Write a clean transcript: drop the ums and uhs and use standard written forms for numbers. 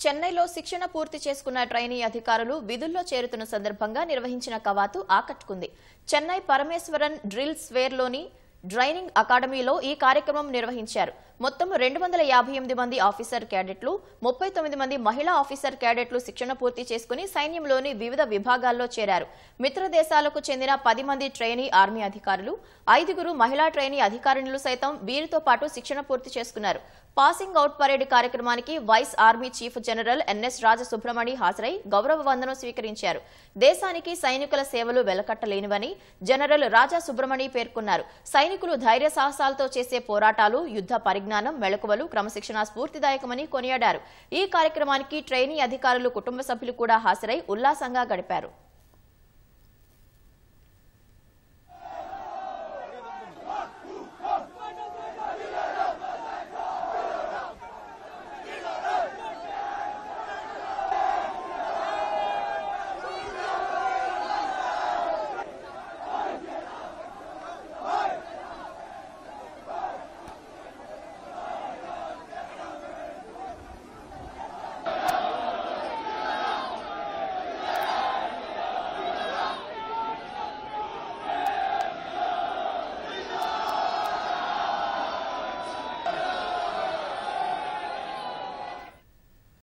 చెన్నైలో శిక్షణ పూర్తి చేసుకున్న ట్రైనీ అధికారులు విధుల్లో చేరుతున్న సందర్భంగా నిర్వహించిన కవాతు ఆకట్టుకుంది. చెన్నై పరమేశ్వరన్ డ్రిల్ స్క్వేర్లోని ట్రైనింగ్ అకాడమీలో ఈ కార్యక్రమం నిర్వహించారు. మొత్తం 258 మంది ఆఫీసర్ క్యాడెట్లు, 39 మంది మహిళా ఆఫీసర్ క్యాడెట్లు శిక్షణ పూర్తి చేసుకుని సైన్యంలోని వివిధ విభాగాల్లో చేరారు. మిత్ర దేశాలకు చెందిన 10 మంది ట్రైనీ ఆర్మీ అధికారులు, 5 మహిళా ట్రైనీ అధికారిణులు సైతం వీరితో పాటు శిక్షణ పూర్తి చేసుకున్నారు. పాసింగ్ అవుట్ పరేడ్ కార్యక్రమానికి vice army chief general NS Rajasubramani హాజరై గౌరవ వందనం స్వీకరించారు. దేశానికి సైనికుల సేవలు వెలకట్టలేనివని జనరల్ రాజసుబ్రమణి పేర్కొన్నారు. సైనికులు ధైర్య సాహసాలతో చేసే పోరాటాలు, యుద్ధ పరిజ్ఞానం, మెళకువలు, క్రమశిక్షణ స్ఫూర్తిదాయకమని కొనియాడారు. ఈ కార్యక్రమానికి ట్రైనీ అధికారులు, కుటుంబ సభ్యులు కూడా హాజరై ఉల్లాసంగా గడిపారు.